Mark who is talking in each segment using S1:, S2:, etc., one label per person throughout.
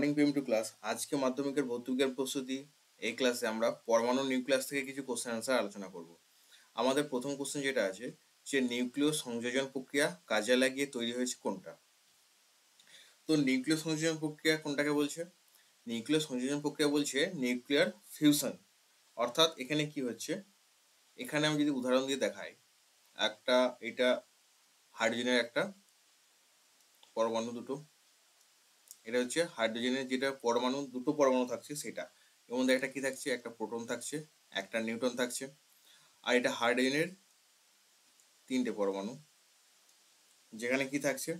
S1: Morning PM two class. আজকে মাধ্যমিকের ভৌতবিজ্ঞান প্রস্তুতি এই ক্লাসে আমরা পরমাণু নিউক্লিয়াস থেকে কিছু কোশ্চেন আনসার আলোচনা করব। আমাদের প্রথম কোশ্চেন যেটা আছে যে নিউক্লিয় সংযোজন প্রক্রিয়া কাজে লাগিয়ে তৈরি হয়েছে কোনটা? তো নিউক্লিয় সংযোজন প্রক্রিয়া কোনটাকে বলছে? নিউক্লিয় সংযোজন প্রক্রিয়া বলছে নিউক্লিয়ার ফিউশন। অর্থাৎ এখানে কি হচ্ছে, এখানে আমি যদি উদাহরণ দিয়ে দেখাই, এটা হাইড্রোজেনের একটা পরমাণু দুটো, এটা হচ্ছে হাইড্রোজেনের যেটা পরমাণু, দুটো পরমাণু থাকছে সেটা, এর মধ্যে একটা কি থাকছে, একটা প্রোটন থাকছে, একটা নিউট্রন থাকছে। আর এটা হাইড্রোজেনের তিনটে পরমাণু, যেখানে কি থাকছে,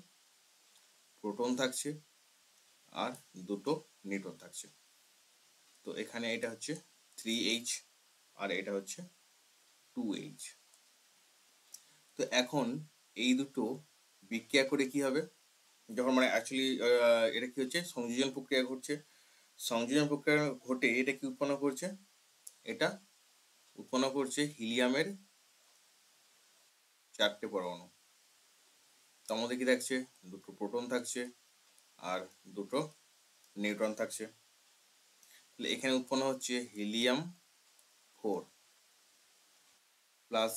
S1: প্রোটন থাকছে আর দুটো নিউট্রন থাকছে। তো এখানে এটা হচ্ছে 3H আর এটা হচ্ছে 2H। তো এখন এই দুটো বিক্রিয়া করে কি হবে, যখন মানে অ্যাকচুয়ালি এটা কি হচ্ছে, সংযোজন প্রক্রিয়া ঘটছে। সংযোজন প্রক্রিয়া ঘটে এটা কি উৎপন্ন করছে, এটা উৎপন্ন করছে হিলিয়ামের 4টে পরমাণু। তার মধ্যে কি থাকছে, দুটো প্রোটন থাকছে আর দুটো নিউট্রন থাকছে। তাহলে এখানে উৎপন্ন হচ্ছে helium 4 plus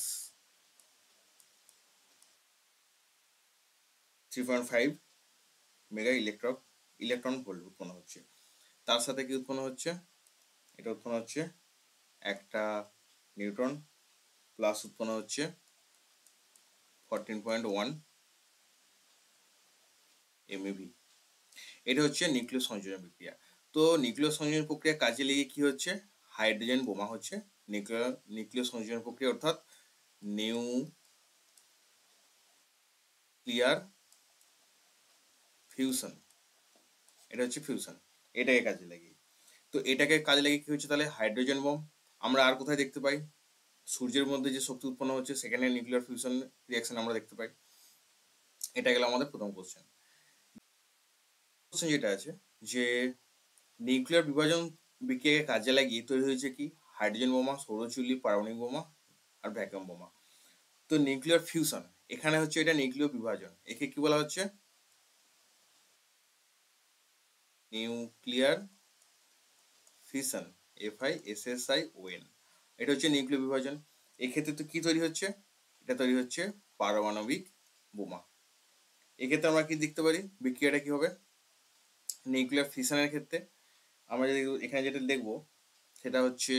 S1: 3.5 mega electron volt উৎপন্ন হচ্ছে। তার সাথে কি উৎপন্ন হচ্ছে, এটা উৎপন্ন হচ্ছে একটা নিউট্রন প্লাস উৎপন্ন হচ্ছে 14.1 MeV। এটা হচ্ছে নিউক্লিয় সংযোজন প্রক্রিয়া। তো নিউক্লিয় সংযোজন প্রক্রিয়া কাজে লেগে কি হচ্ছে, হাইড্রোজেন বোমা হচ্ছে নিউক্লিয় সংযোজন প্রক্রিয়া, অর্থাৎ নিউক্লিয়ার ফিউশন। এটা হচ্ছে ফিউশন, এটাকে কাজে লাগিয়ে। তো এটাকে কাজে লাগিয়ে কি হচ্ছে, তাহলে হাইড্রোজেন বোম। আমরা আর কোথায় দেখতে পাই, সূর্যের মধ্যে যে শক্তি উৎপন্ন হচ্ছে সেখানে নিউক্লিয়ার ফিউশন রিয়াকশন আমরা দেখতে পাই। এটা গেল আমাদের প্রথম কোশ্চেন। কোশ্চেন যেটা আছে যে নিউক্লিয়ার বিভাজন বিক্রিয়াকে কাজে লাগিয়ে তৈরি হয়েছে কি, হাইড্রোজেন বোমা, সৌরচুল্লি, পারমাণবিক বোমা আর ভ্যাকুয়াম বোমা। তো নিউক্লিয়ার ফিউশন, এখানে হচ্ছে এটা নিউক্লিয় বিভাজন, একে কি বলা হচ্ছে, নিউক্লিয়ার ফিশন, FISSION। এটা হচ্ছে নিউক্লিয় বিভাজন। এক্ষেত্রে তো কি তৈরি হচ্ছে, এটা তৈরি হচ্ছে পারমাণবিক বোমা। এক্ষেত্রে আমরা কি দেখতে পারি, বিক্রিয়াটা কি হবে, নিউক্লিয়ার ফিশনের ক্ষেত্রে আমরা যদি এখানে যেটা দেখব সেটা হচ্ছে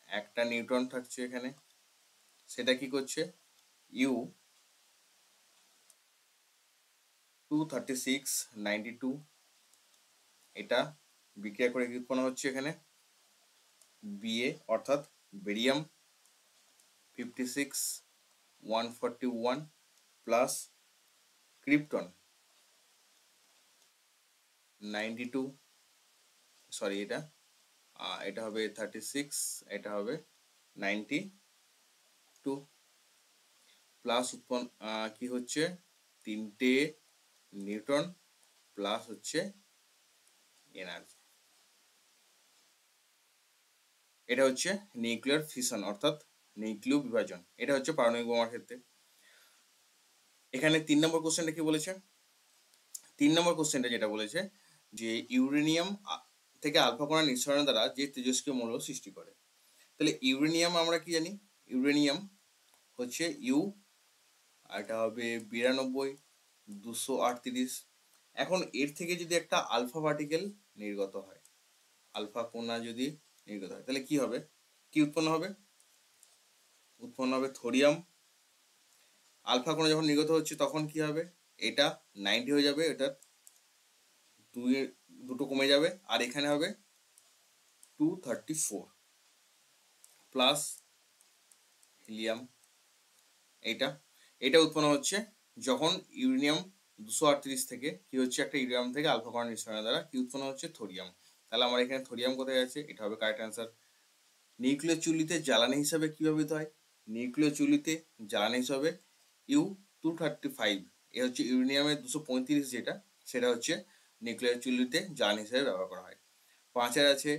S1: একটা নিউট্রন থাকছে এখানে, সেটা কি করছে, U-236-92, এটা বিক্রিয়া করে উৎপন্ন হচ্ছে এখানে BA, অর্থাৎ বেরিয়াম 56-141 প্লাস ক্রিপ্টন 92, সরি এটা হবে 36, এটা হবে 92 প্লাস উৎপন্ন কি হচ্ছে, তিনটে নিউট্রন প্লাস হচ্ছে এনার্জি। এটা হচ্ছে নিউক্লিয়ার ফিশন অর্থাৎ নিউক্লিয় বিভাজন। এটা হচ্ছে পারমাণবিক বোমার ক্ষেত্রে। এখানে 3 নম্বর কোশ্চেনটা কি বলেছে, 3 নম্বর কোশ্চেনটা যেটা বলেছে যে ইউরেনিয়াম থেকে আলফা কণা নিঃসরণ দ্বারা যে তেজস্ক্রিয় মৌল সৃষ্টি করে। তাহলে ইউরেনিয়াম আমরা কি জানি, ইউরেনিয়াম হচ্ছে ইউ, আর এটা হবে 92-238। এখন এর থেকে যদি একটা আলফা পার্টিকেল নির্গত হয়, আলফা কণা যদি নির্গত হয়, তাহলে কি হবে, কি উৎপন্ন হবে, উৎপন্ন হবে থোরিয়াম। আলফা কণা যখন নির্গত হচ্ছে তখন কি হবে, এটা 90 হয়ে যাবে, এটা দুটো কমে যাবে, আর এখানে হবে 234 প্লাস হিলিয়াম। এটা উৎপন্ন হচ্ছে যখন ইউরেনিয়াম 238 থেকে কি হচ্ছে, একটা ইউরেনিয়াম থেকে আলফা কণা নিঃসরণের দ্বারা কি উৎপন্ন হচ্ছে, থোরিয়াম। তাহলে আমার এখানে থোরিয়াম কোথায় আছে, এটা হবে কারেক্ট অ্যান্সার। নিউক্লিয় চুল্লিতে জ্বালানি হিসাবে কি ব্যবহৃত হয়, নিউক্লিয় চুল্লিতে জ্বালানি হিসাবে U-235, এ হচ্ছে ইউরেনিয়ামের 235 যেটা, সেটা হচ্ছে নিউক্লিয়ার চুল্লিতে জ্বালানি হিসেবে ব্যবহার করা হয়। 5 আছে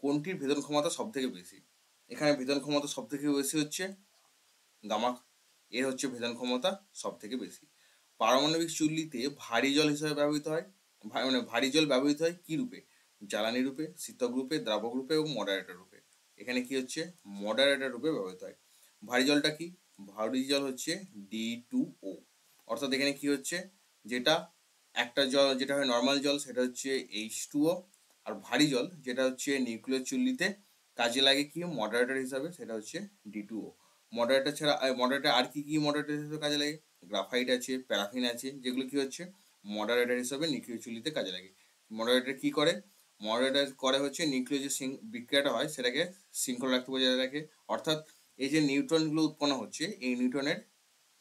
S1: কোনটির ভেদন ক্ষমতা সব থেকে বেশি, এখানে ভেদন ক্ষমতা সব থেকে বেশি হচ্ছে গামা, এর হচ্ছে ভেদন ক্ষমতা সব থেকে বেশি। পারমাণবিক চুল্লিতে ভারী জল হিসেবে ব্যবহৃত হয়, মানে ভারী জল ব্যবহৃত হয় কি রূপে, জ্বালানি রূপে, শীতক রূপে, দ্রাবক রূপে এবং মডারেটর রূপে। এখানে কি হচ্ছে, মডারেটর রূপে ব্যবহৃত হয়। ভারী জলটা কি, ভারী জল হচ্ছে D2O। অর্থাৎ এখানে কি হচ্ছে, যেটা একটা জল যেটা হয় নর্মাল জল সেটা হচ্ছে H2O, আর ভারী জল যেটা হচ্ছে নিউক্লিয়ার চুল্লিতে কাজে লাগে কি মডারেটর হিসাবে, সেটা হচ্ছে D2O। মডারেটর ছাড়া মডারেটর আর কি কি মডারেটর হিসেবে কাজে লাগে, গ্রাফাইট আছে, প্যারাফিন আছে, যেগুলো কি হচ্ছে মডারেটর হিসাবে নিউক্লিয়ার চুল্লিতে কাজে লাগে। মডারেটর কি করে, মডারেটর করে হচ্ছে নিউক্লিয়ার যে বিক্রিয়াটা হয় সেটাকে শৃঙ্খলা রাখতে বজায় রাখে। অর্থাৎ এই যে নিউট্রনগুলো উৎপন্ন হচ্ছে, এই নিউট্রনের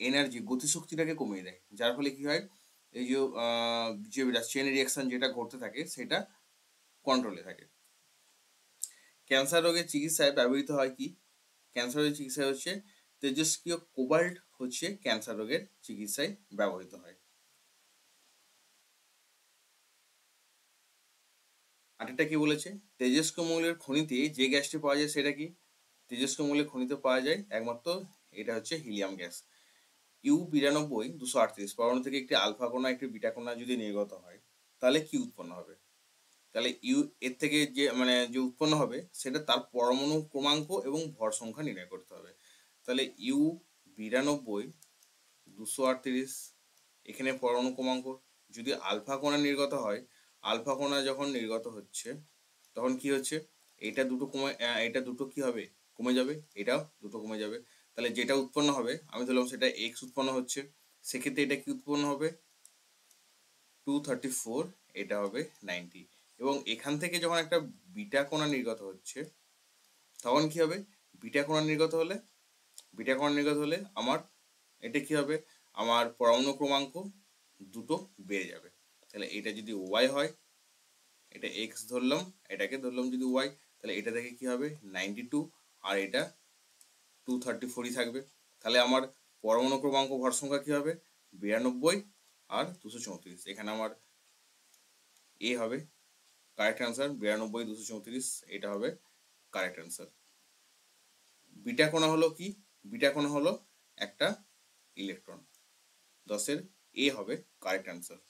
S1: এনার্জি গতিশক্তিটাকে কমিয়ে দেয়, যার ফলে কি হয়, এই যে চেন রিয়াকশন যেটা ঘটতে থাকে সেটা কন্ট্রোলে থাকে। ক্যান্সার রোগের চিকিৎসায় ব্যবহৃত হয় কি, ক্যান্সার রোগের চিকিৎসায় হচ্ছে তেজস্ক্রিয় কোবাল্ট হচ্ছে ক্যান্সার রোগের চিকিৎসায় ব্যবহৃত হয়। আরেকটা কি বলেছে, তেজস্ক্রিয় মৌলের খনিতে যে গ্যাসটি পাওয়া যায় সেটা কি, তেজস্ক্রিয় মৌলের খনিতে পাওয়া যায় একমাত্র এটা হচ্ছে হিলিয়াম গ্যাস। U92-238 পরমাণু থেকে একটি আলফা কণা একটি বিটা কণা যদি নির্গত হয় তাহলে কি উৎপন্ন হবে, তাহলে এর থেকে যে যে উৎপন্ন হবে সেটা তার পরমাণু ক্রমাঙ্ক এবং ভর সংখ্যা নির্ণয় করতে হবে। তাহলে U92-238 এখানে পরমাণু ক্রমাঙ্ক, যদি আলফা কণা নির্গত হয়, আলফা কণা যখন নির্গত হচ্ছে তখন কি হচ্ছে, এটা দুটো কি হবে, কমে যাবে, এটাও দুটো কমে যাবে। তাহলে যেটা উৎপন্ন হবে আমি ধরলাম সেটা x উৎপন্ন হচ্ছে, সেক্ষেত্রে এটা কি উৎপন্ন হবে 234, এটা হবে 90। এবং এখান থেকে যখন একটা বিটা কণা নির্গত হচ্ছে তখন কি হবে, বিটা কণা নির্গত হলে আমার এটা কি হবে, আমার পরমাণু ক্রমাঙ্ক দুটো বেড়ে যাবে। তাহলে এটা যদি y হয়, এটা x ধরলাম, এটাকে ধরলাম যদি y, তাহলে এটা থেকে কি হবে 92 আর এটা 234ই থাকবে। তাহলে আমার পরমাণু ক্রমাঙ্ক ভর সংখ্যা কি হবে 92 আর 234। এখানে আমার এ হবে কারেক্ট অ্যান্সার, 92 234 এটা হবে কারেক্ট অ্যান্সার। বিটা কণা হলো কি, বিটা কণা হলো একটা ইলেকট্রন, 10-এর এ হবে কারেক্ট অ্যান্সার।